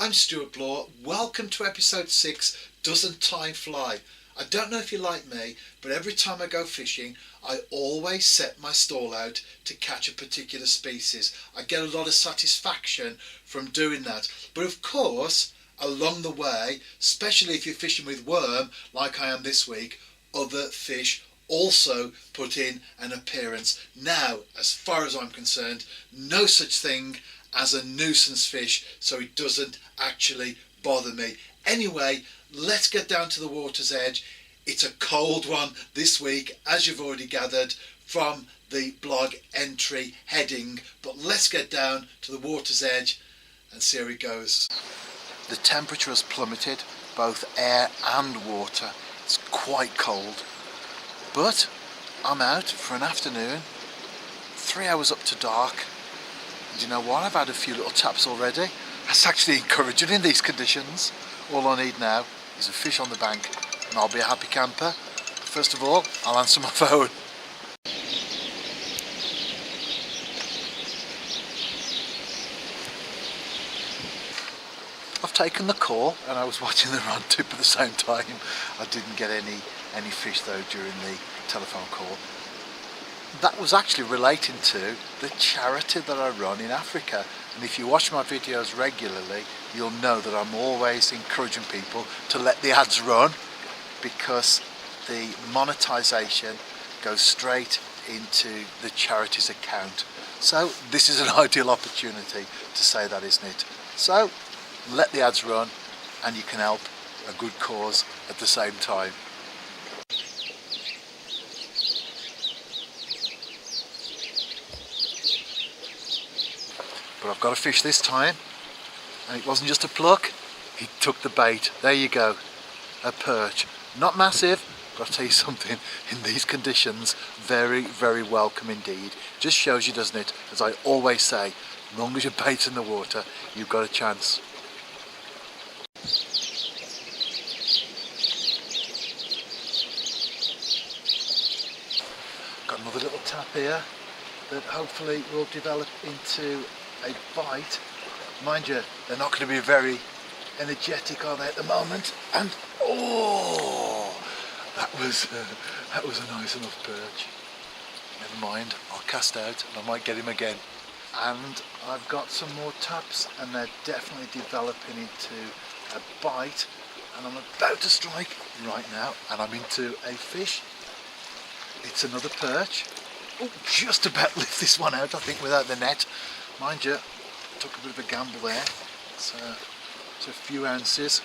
I'm Stuart Bloor. Welcome to episode 6, Doesn't Time Fly? I don't know if you're like me, but every time I go fishing, I always set my stall out to catch a particular species. I get a lot of satisfaction from doing that. But of course, along the way, especially if you're fishing with worm, like I am this week, other fish also put in an appearance. Now, as far as I'm concerned, no such thing as a nuisance fish, so it doesn't actually bother me. Anyway, let's get down to the water's edge. It's a cold one this week, as you've already gathered from the blog entry heading, but let's get down to the water's edge and see how it goes. The temperature has plummeted, both air and water. It's quite cold, but I'm out for an afternoon, 3 hours up to dark. And you know what? I've had a few little taps already. That's actually encouraging in these conditions. All I need now is a fish on the bank and I'll be a happy camper. But first of all, I'll answer my phone. I've taken the call and I was watching the rod tip at the same time. I didn't get any fish though during the telephone call. That was actually relating to the charity that I run in Africa, and if you watch my videos regularly you'll know that I'm always encouraging people to let the ads run, because the monetization goes straight into the charity's account. So this is an ideal opportunity to say that, isn't it? So let the ads run and you can help a good cause at the same time. But I've got a fish this time, and it wasn't just a pluck, he took the bait. There you go, a perch. Not massive, but I'll tell you something, in these conditions, very, very welcome indeed. Just shows you, doesn't it, as I always say, as long as your bait's in the water, you've got a chance. Got another little tap here that hopefully will develop into a bite. Mind you, they're not going to be very energetic, are they, at the moment? And oh, that was a nice enough perch. Never mind, I'll cast out and I might get him again. And I've got some more taps and they're definitely developing into a bite, and I'm about to strike right now and I'm into a fish. It's another perch. Oh, just about lift this one out, I think, without the net. Mind you, took a bit of a gamble there. It's a few ounces.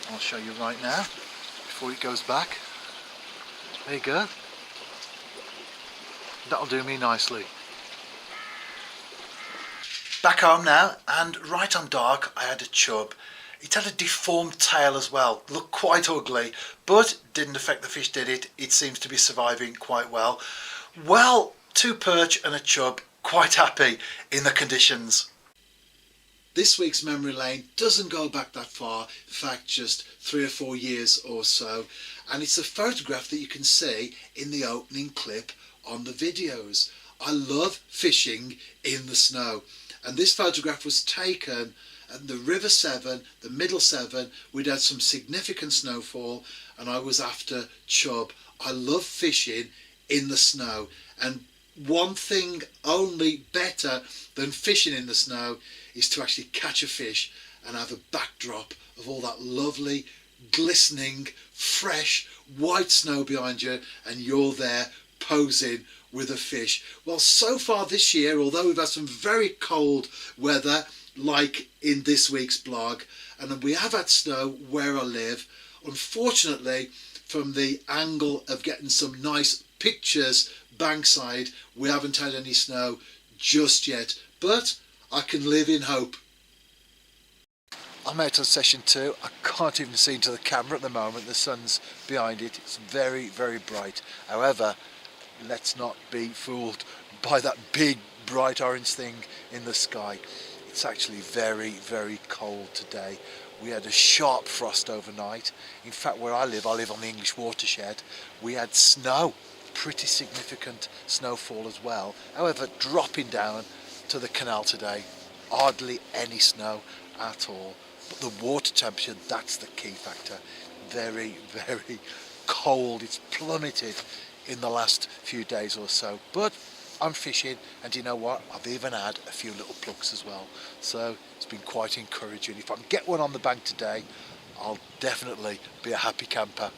I'll show you right now before it goes back. There you go. That'll do me nicely. Back home now, and right on dark I had a chub. It had a deformed tail as well, looked quite ugly, but didn't affect the fish, did it? It seems to be surviving quite well. Well, 2 perch and a chub, quite happy in the conditions. This week's memory lane doesn't go back that far, in fact just 3 or 4 years or so, and it's a photograph that you can see in the opening clip on the videos. I love fishing in the snow, and this photograph was taken at the River Severn, the Middle Severn. We'd had some significant snowfall and I was after chub. I love fishing in the snow, and one thing only better than fishing in the snow is to actually catch a fish and have a backdrop of all that lovely, glistening, fresh, white snow behind you, and you're there posing with a fish. Well, so far this year, although we've had some very cold weather, like in this week's blog, and we have had snow where I live, unfortunately, from the angle of getting some nice pictures bankside, we haven't had any snow just yet, but I can live in hope. I'm out on session 2. I can't even see into the camera at the moment. The sun's behind it. It's very, very bright. However, let's not be fooled by that big bright orange thing in the sky. It's actually very, very cold today. We had a sharp frost overnight. In fact, where I live on the English watershed, we had snow, pretty significant snowfall as well. However, dropping down to the canal today, hardly any snow, at all. But the water temperature, that's the key factor. Very, very cold. It's plummeted in the last few days or so. But I'm fishing, and you know what? I've even had a few little plucks as well. So it's been quite encouraging. If I can get one on the bank today, I'll definitely be a happy camper.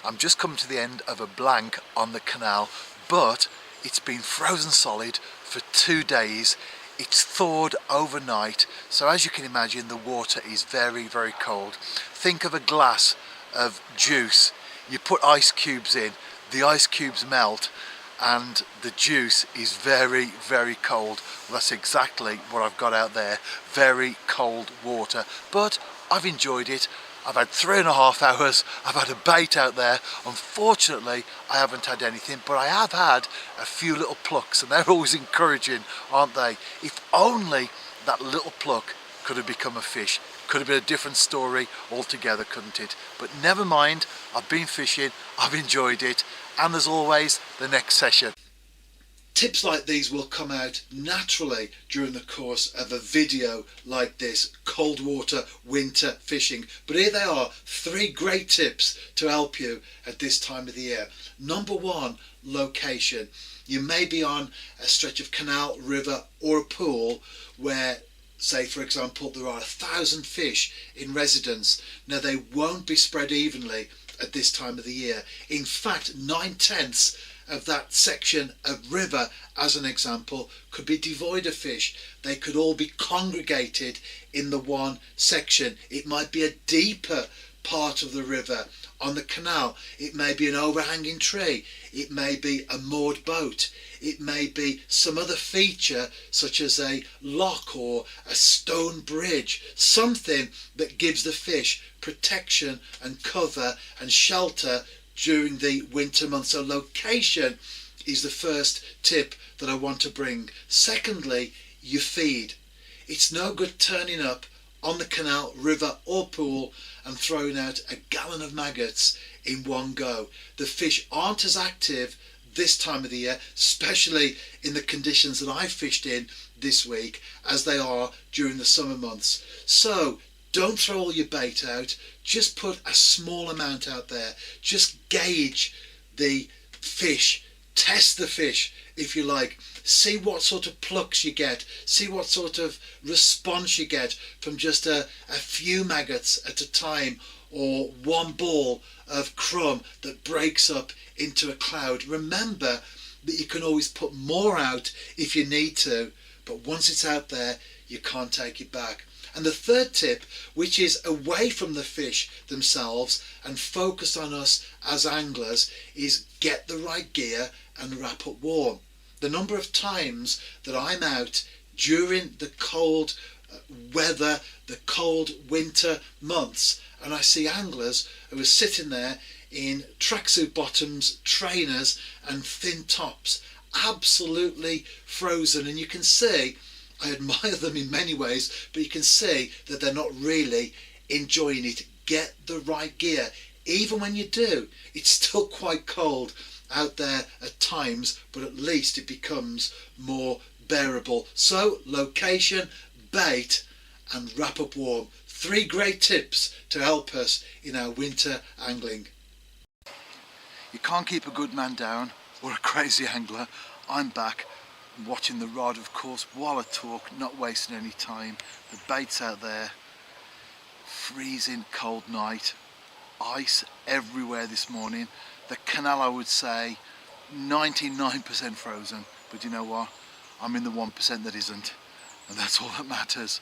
I'm just come to the end of a blank on the canal, but it's been frozen solid for 2 days. It's thawed overnight, so as you can imagine, the water is very, very cold. Think of a glass of juice. You put ice cubes in, the ice cubes melt, and the juice is very, very cold. Well, that's exactly what I've got out there. Very cold water, but I've enjoyed it. I've had 3.5 hours, I've had a bait out there. Unfortunately, I haven't had anything, but I have had a few little plucks, and they're always encouraging, aren't they? If only that little pluck could have become a fish. Could have been a different story altogether, couldn't it? But never mind, I've been fishing, I've enjoyed it, and there's always the next session. Tips like these will come out naturally during the course of a video like this, cold water winter fishing. But here they are, 3 great tips to help you at this time of the year. Number 1, location. You may be on a stretch of canal, river or a pool where, say for example, there are 1,000 fish in residence. Now they won't be spread evenly at this time of the year. In fact, 9/10 of that section of river, as an example, could be devoid of fish. They could all be congregated in the one section. It might be a deeper part of the river. On the canal, it may be an overhanging tree, it may be a moored boat, it may be some other feature such as a lock or a stone bridge, something that gives the fish protection and cover and shelter during the winter months. So location is the first tip that I want to bring. Secondly, you feed. It's no good turning up on the canal, river or pool and throwing out a gallon of maggots in one go. The fish aren't as active this time of the year, especially in the conditions that I fished in this week, as they are during the summer months. So don't throw all your bait out, just put a small amount out there. Just gauge the fish, test the fish if you like, see what sort of plucks you get, see what sort of response you get from just a few maggots at a time, or one ball of crumb that breaks up into a cloud. Remember that you can always put more out if you need to, but once it's out there, you can't take it back. And the third tip, which is away from the fish themselves and focused on us as anglers, is get the right gear and wrap up warm. The number of times that I'm out during the cold weather, the cold winter months, and I see anglers who are sitting there in tracksuit bottoms, trainers and thin tops, absolutely frozen. And you can see, I admire them in many ways, but you can see that they're not really enjoying it. Get the right gear. Even when you do, it's still quite cold out there at times, but at least it becomes more bearable. So location, bait and wrap up warm. 3 great tips to help us in our winter angling. You can't keep a good man down or a crazy angler. I'm back watching the rod, of course, while I talk, not wasting any time. The bait's out there, freezing cold night, ice everywhere this morning. The canal, I would say 99% frozen, but you know what, I'm in the 1% that isn't, and that's all that matters.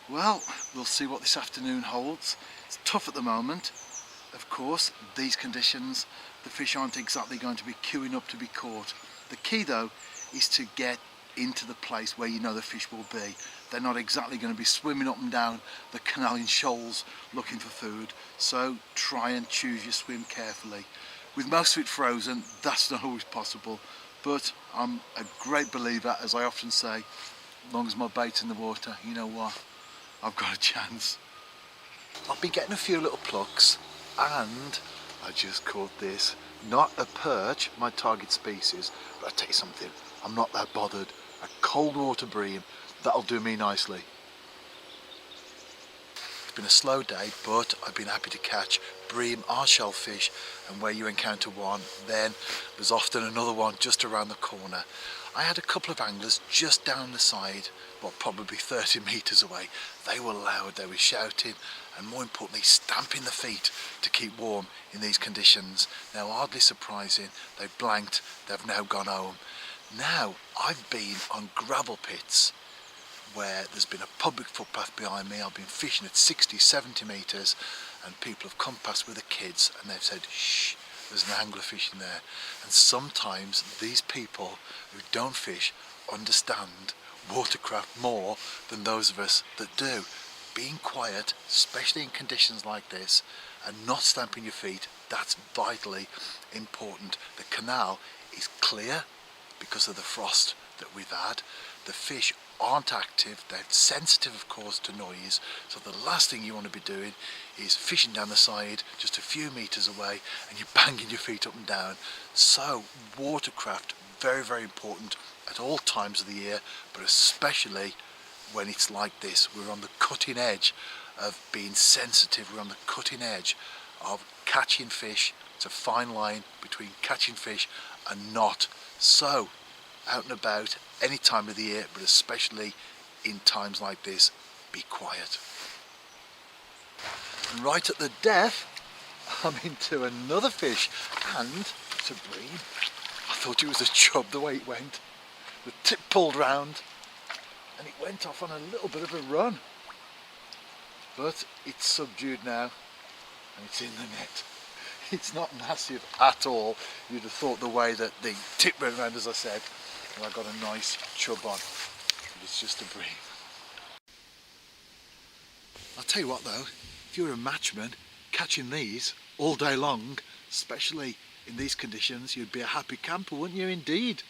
Well, we'll see what this afternoon holds. It's tough at the moment, of course, these conditions. The fish aren't exactly going to be queuing up to be caught. The key though is to get into the place where you know the fish will be. They're not exactly going to be swimming up and down the canal in shoals looking for food, so try and choose your swim carefully. With most of it frozen, that's not always possible, but I'm a great believer, as I often say, As long as my bait's in the water, you know what? I've got a chance. I've been getting a few little plucks, and I just caught this. Not a perch, my target species, but I'll tell you something, I'm not that bothered. A cold water bream, that'll do me nicely. It's been a slow day, but I've been happy to catch. Bream are shellfish, and where you encounter one, then there's often another one just around the corner. I had a couple of anglers just down the side, well, probably 30 metres away. They were loud, they were shouting, and more importantly, stamping the feet to keep warm in these conditions. Now, hardly surprising, they blanked, they've now gone home. Now, I've been on gravel pits where there's been a public footpath behind me. I've been fishing at 60, 70 metres, and people have come past with the kids and they've said, shh, there's an angler fishing there. And sometimes these people who don't fish understand watercraft more than those of us that do. Being quiet, especially in conditions like this, and not stamping your feet, that's vitally important. The canal is clear because of the frost that we've had. The fish aren't active, they're sensitive of course to noise, so the last thing you want to be doing is fishing down the side just a few metres away and you're banging your feet up and down. So watercraft, very, very important at all times of the year, but especially when it's like this. We're on the cutting edge of being sensitive, we're on the cutting edge of catching fish. It's a fine line between catching fish and not. So out and about any time of the year, but especially in times like this, be quiet. And right at the death, I'm into another fish, and it's a bream. I thought it was a chub the way it went. The tip pulled round and it went off on a little bit of a run, but it's subdued now and it's in the net. It's not massive at all. You'd have thought the way that the tip went round, as I said, and I got a nice chub on, but it's just a bream. I'll tell you what though, if you're a matchman catching these all day long, especially in these conditions, you'd be a happy camper, wouldn't you indeed?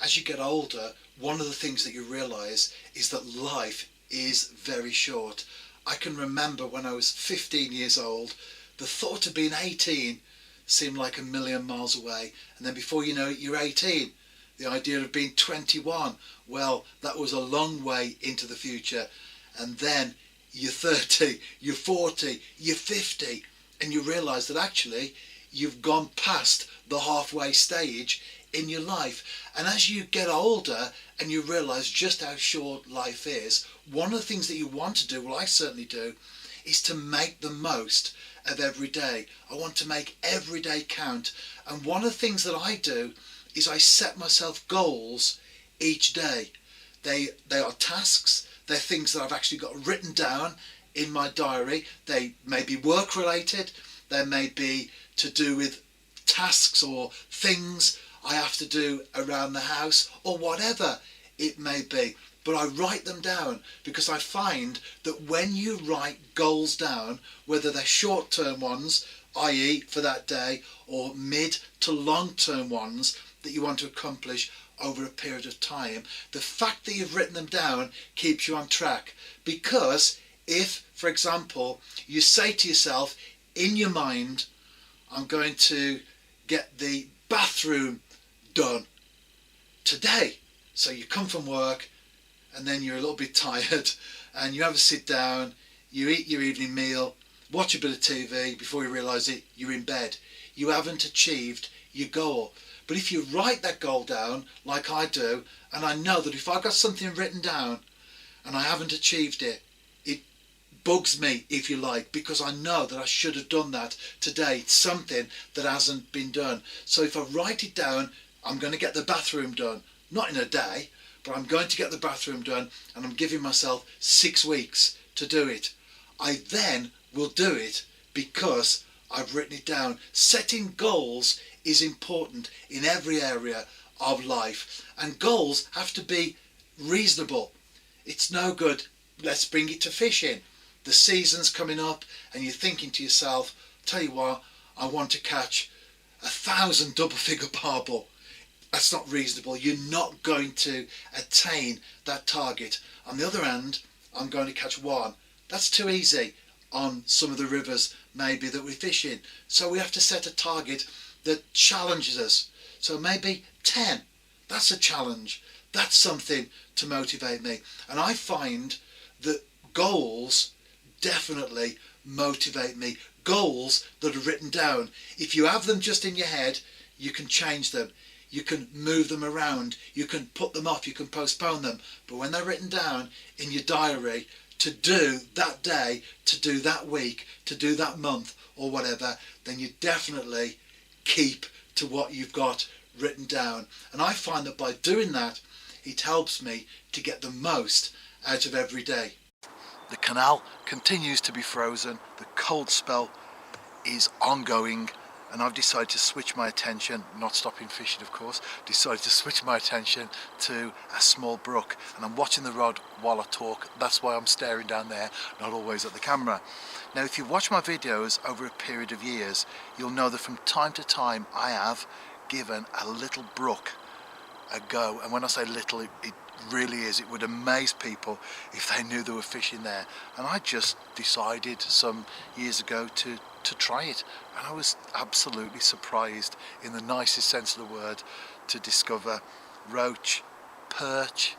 As you get older, one of the things that you realise is that life is very short. I can remember when I was 15 years old, the thought of being 18 seemed like a million miles away, and then before you know it, you're 18. The idea of being 21, well, that was a long way into the future, and then you're 30, you're 40, you're 50, and you realise that actually you've gone past the halfway stage in your life. And as you get older and you realise just how short life is, one of the things that you want to do, well I certainly do, is to make the most of every day. I want to make every day count, and one of the things that I do is I set myself goals each day. They are tasks, they're things that I've actually got written down in my diary. They may be work related, they may be to do with tasks or things I have to do around the house, or whatever it may be. But I write them down because I find that when you write goals down, whether they're short-term ones, i.e. for that day, or mid to long-term ones that you want to accomplish over a period of time, the fact that you've written them down keeps you on track. Because if, for example, you say to yourself in your mind, I'm going to get the bathroom done today. So you come from work and then you're a little bit tired and you have a sit down, you eat your evening meal, watch a bit of TV, before you realise it, you're in bed. You haven't achieved your goal. But if you write that goal down like I do, and I know that if I've got something written down and I haven't achieved it, it bugs me, if you like, because I know that I should have done that today. It's something that hasn't been done. So if I write it down, I'm going to get the bathroom done, not in a day, but I'm going to get the bathroom done, and I'm giving myself 6 weeks to do it. I then will do it because I've written it down. Setting goals is important in every area of life, and goals have to be reasonable. It's no good, let's bring it to fishing. The season's coming up and you're thinking to yourself, tell you what, I want to catch 1,000 double figure barbel. That's not reasonable. You're not going to attain that target. On the other hand, I'm going to catch one. That's too easy on some of the rivers maybe that we fish in. So we have to set a target that challenges us. So maybe 10. That's a challenge. That's something to motivate me. And I find that goals definitely motivate me. Goals that are written down. If you have them just in your head, you can change them. You can move them around. You can put them off. You can postpone them. But when they're written down in your diary to do that day, to do that week, to do that month or whatever, then you definitely keep to what you've got written down. And I find that by doing that, it helps me to get the most out of every day. The canal continues to be frozen. The cold spell is ongoing, and I've decided to switch my attention, not stopping fishing of course, decided to switch my attention to a small brook, and I'm watching the rod while I talk. That's why I'm staring down there, not always at the camera. Now if you watch my videos over a period of years, you'll know that from time to time I have given a little brook a go, and when I say little, it really is. It would amaze people if they knew there were fish in there, and I just decided some years ago to try it, and I was absolutely surprised in the nicest sense of the word to discover roach, perch,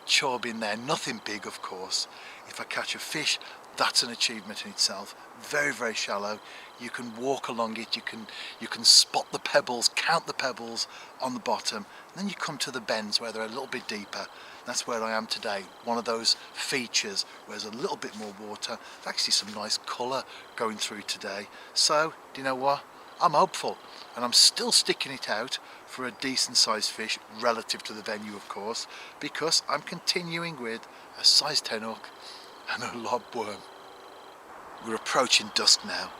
chub in there. Nothing big of course. If I catch a fish, that's an achievement in itself. Very, very shallow. You can walk along it, you can spot the pebbles, count the pebbles on the bottom, and then you come to the bends where they're a little bit deeper. That's where I am today, one of those features where there's a little bit more water. There's actually some nice colour going through today. So, do you know what? I'm hopeful, and I'm still sticking it out for a decent sized fish relative to the venue of course, because I'm continuing with a size 10 hook and a lobworm. We're approaching dusk now,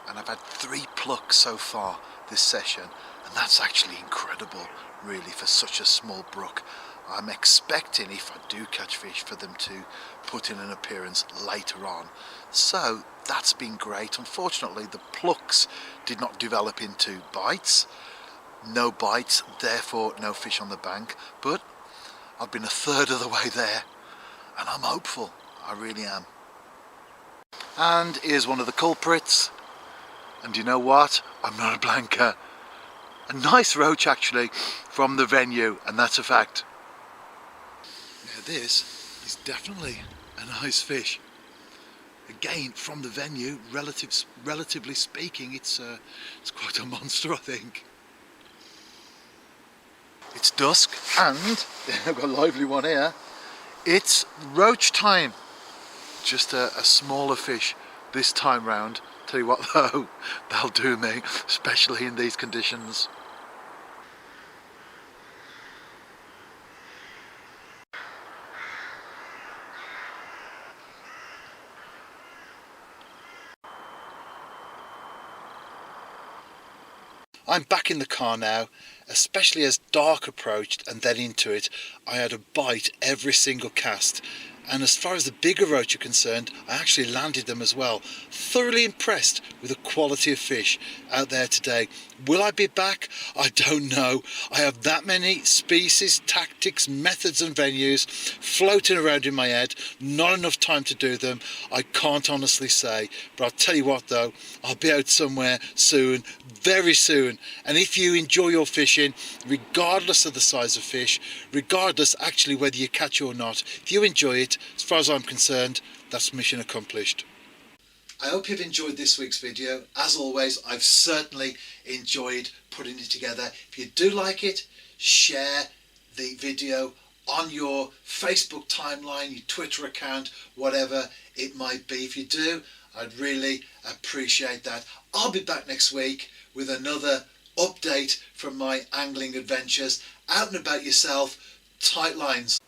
and I've had 3 plucks so far this session, and that's actually incredible really for such a small brook. I'm expecting, if I do catch fish, for them to put in an appearance later on. So that's been great. Unfortunately the plucks did not develop into bites. No bites, therefore no fish on the bank, but I've been a third of the way there, and I'm hopeful. I really am. And here's one of the culprits, and you know what? I'm not a blanker. A nice roach actually from the venue, and that's a fact. Now this is definitely a nice fish. Again from the venue, relatively speaking, it's quite a monster I think. It's dusk and I've got a lively one here. It's roach time. Just a smaller fish this time round. Tell you what though, they'll do me, especially in these conditions. I'm back in the car now, especially as dark approached and then into it, I had a bite every single cast. And as far as the bigger roach are concerned, I actually landed them as well. Thoroughly impressed with the quality of fish out there today. Will I be back? I don't know. I have that many species, tactics, methods and venues floating around in my head. Not enough time to do them. I can't honestly say. But I'll tell you what though, I'll be out somewhere soon, very soon. And if you enjoy your fishing, regardless of the size of fish, regardless actually whether you catch or not, if you enjoy it, as far as I'm concerned, that's mission accomplished. I hope you've enjoyed this week's video. As always, I've certainly enjoyed putting it together. If you do like it, share the video on your Facebook timeline, your Twitter account, whatever it might be. If you do, I'd really appreciate that. I'll be back next week with another update from my angling adventures. Out and about yourself, tight lines.